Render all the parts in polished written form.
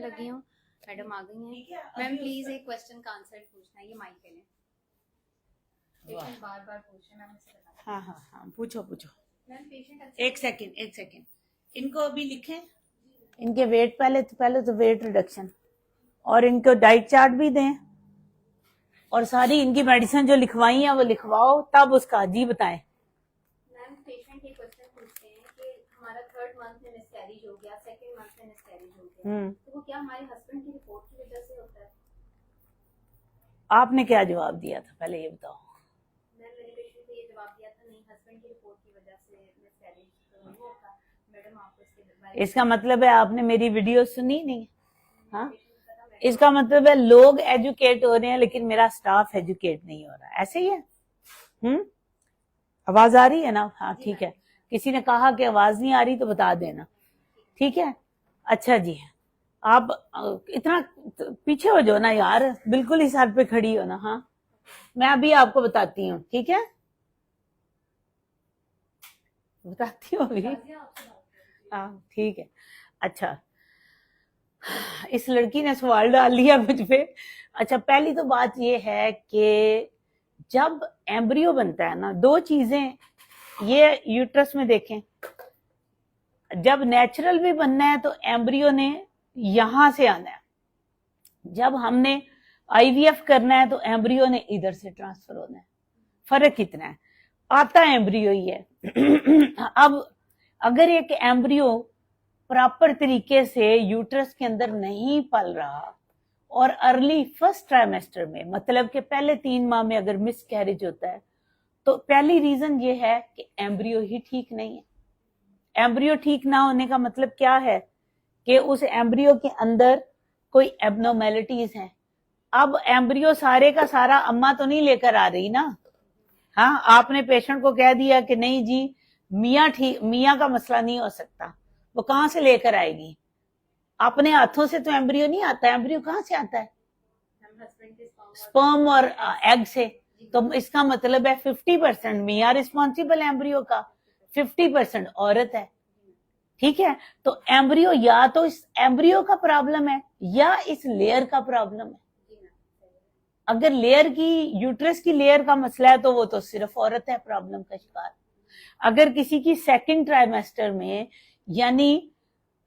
लगी हूँ, मैडम आ गई हैं। मैम प्लीज एक क्वेश्चन का आंसर पूछना है, ये माइक पे लें। पेशेंट बार बार पूछ रहे, मैम मुझसे बता। हाँ हाँ हाँ, पूछो पूछो। मैम पेशेंट एक सेकंड इनको अभी लिखें, इनके वेट पहले तो वेट रिडक्शन, और इनको डाइट चार्ट भी दें, और सारी इनकी मेडिसिन जो लिखवाई है वो लिखवाओ, तब उसका जी बताएं। मैम पेशेंट ये क्वेश्चन पूछते हैं कि हमारा 3rd मंथ में मिसकैरेज हो गया, 2nd मंथ में मिसकैरेज हो गया, तो वो क्या हमारे हस्बैंड की रिपोर्ट की वजह से होता है? आपने क्या जवाब दिया था पहले ये बताओ। मैंने पेशेंट को ये जवाब दिया था, नहीं हस्बैंड की रिपोर्ट की वजह से मिसकैरेज तो नहीं होता। मैडम आपको इसके बारे में, इसका मतलब है आपने मेरी वीडियो सुनी नहीं। हाँ, इसका मतलब है लोग एजुकेट हो रहे हैं लेकिन मेरा स्टाफ एजुकेट नहीं हो रहा, ऐसे ही है। आवाज आ रही है ना? हाँ ठीक है। किसी ने कहा कि आवाज नहीं आ रही तो बता देना, ठीक है। अच्छा जी, आप इतना पीछे हो जाओ ना यार, बिल्कुल ही सर पे खड़ी हो ना। हाँ, मैं अभी आपको बताती हूँ, ठीक है, बताती हूँ अभी। हाँ ठीक है। अच्छा, इस लड़की ने सवाल डाल दिया मुझ पे। अच्छा, पहली तो बात ये है कि जब एम्ब्रियो बनता है ना, दो चीजें ये यूट्रस में देखें, जब नेचुरल भी बनना है तो एम्ब्रियो ने यहां से आना है, जब हमने आईवीएफ करना है तो एम्ब्रियो ने इधर से ट्रांसफर होना है। फर्क कितना है, आता एम्ब्रियो ही है। अब अगर एक एम्ब्रियो प्रॉपर तरीके से यूट्रस के अंदर नहीं पल रहा और अर्ली फर्स्ट ट्राइमेस्टर में, मतलब कि पहले 3 माह में अगर मिसकैरेज होता है, तो पहली रीजन ये है कि एम्ब्रियो ही ठीक नहीं है। एम्ब्रियो ठीक ना होने का मतलब क्या है कि उस एम्ब्रियो के अंदर कोई एबनॉर्मेलिटीज हैं। अब एम्ब्रियो सारे का सारा अम्मा तो नहीं लेकर आ रही ना। हाँ, आपने पेशेंट को कह दिया कि नहीं जी मियाँ का मसला नहीं हो सकता, वो कहां से लेकर आएगी? अपने हाथों से तो एम्ब्रियो नहीं आता, एम्ब्रियो कहां से आता है? स्पर्म और एग से। तो इसका मतलब है 50% मियाँ रिस्पॉन्सिबल एम्ब्रियो का, 50% औरत है, ठीक है। तो एम्ब्रियो या तो इस एम्ब्रियो का प्रॉब्लम है या इस लेयर का प्रॉब्लम है। अगर लेयर की, यूट्रस की लेयर का मसला है तो वो तो सिर्फ औरत है प्रॉब्लम का शिकार। अगर किसी की 2nd ट्राइमेस्टर में, यानी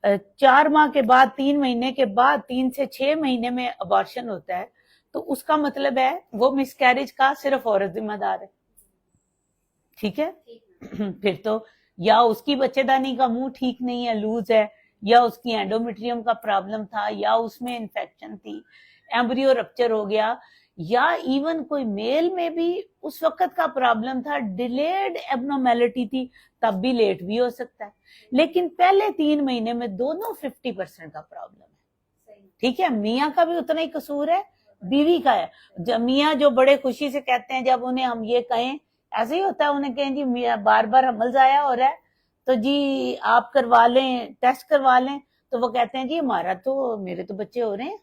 4 माह के बाद, 3 महीने के बाद, 3 से 6 महीने में अबॉर्शन होता है, तो उसका मतलब है वो मिसकैरेज का सिर्फ औरत जिम्मेदार है, ठीक है। फिर तो या उसकी बच्चेदानी का मुंह ठीक नहीं है, लूज है, या उसकी एंडोमेट्रियम का प्रॉब्लम था, या उसमें इन्फेक्शन थी, एम्ब्रियो रप्चर हो गया, या इवन कोई मेल में भी उस वक्त का प्रॉब्लम था, डिलेड एबनॉर्मेलिटी थी, तब भी लेट भी हो सकता है। लेकिन पहले 3 महीने में दोनों 50% का प्रॉब्लम है, ठीक है। मियाँ का भी उतना ही कसूर है, बीवी का है। जब मियाँ जो बड़े खुशी से कहते हैं, जब उन्हें हम ये कहें, ऐसे ही होता है, उन्हें कहें जी बार बार हमल जाया हो रहा है तो जी आप करवा लें, टेस्ट करवा लें, तो वो कहते हैं जी मेरे तो बच्चे हो रहे हैं।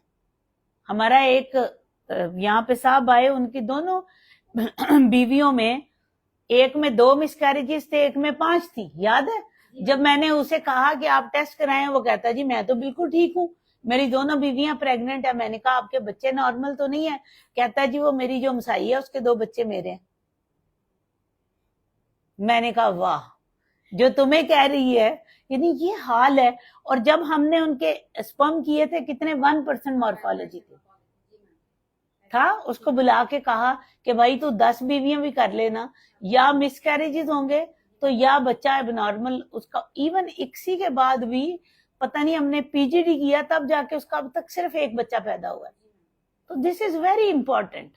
हमारा एक यहाँ पे साहब आए, उनकी दोनों बीवियों में, एक में 2 मिसकैरेजेस थे, एक में 5 थी, याद है? जब मैंने उसे कहा कि आप टेस्ट कराएं, वो कहता जी मैं तो बिल्कुल ठीक हूँ, मेरी दोनों बीवियां प्रेग्नेंट है। मैंने कहा आपके बच्चे नॉर्मल तो नहीं है? कहता जी वो मेरी जो मसाई है उसके 2 बच्चे मेरे हैं। मैंने कहा वाह, जो तुम्हें कह रही है, यानी ये हाल है। और जब हमने उनके स्पर्म किए थे, कितने 1% मॉर्फोलॉजी था, उसको बुला के कहा कि भाई तू 10 बीवियां भी कर लेना, या मिसकैरेजेस होंगे तो या बच्चा एबनॉर्मल उसका। इवन इक्सी के बाद भी पता नहीं, हमने पीजीडी किया तब जाके उसका अब तक सिर्फ 1 बच्चा पैदा हुआ है। तो दिस इज वेरी इंपॉर्टेंट।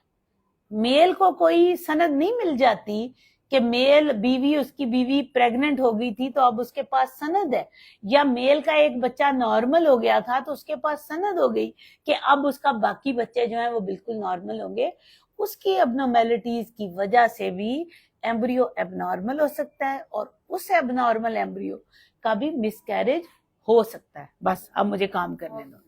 मेल को कोई सनद नहीं मिल जाती कि मेल बीवी, उसकी बीवी प्रेग्नेंट हो गई थी तो अब उसके पास सनद है, या मेल का एक बच्चा नॉर्मल हो गया था तो उसके पास सनद हो गई कि अब उसका बाकी बच्चे जो हैं वो बिल्कुल नॉर्मल होंगे। उसकी एबनॉर्मेलिटीज की वजह से भी एम्ब्रियो एबनॉर्मल हो सकता है, और उस एबनॉर्मल एम्ब्रियो का भी मिसकैरेज हो सकता है। बस अब मुझे काम करने दो।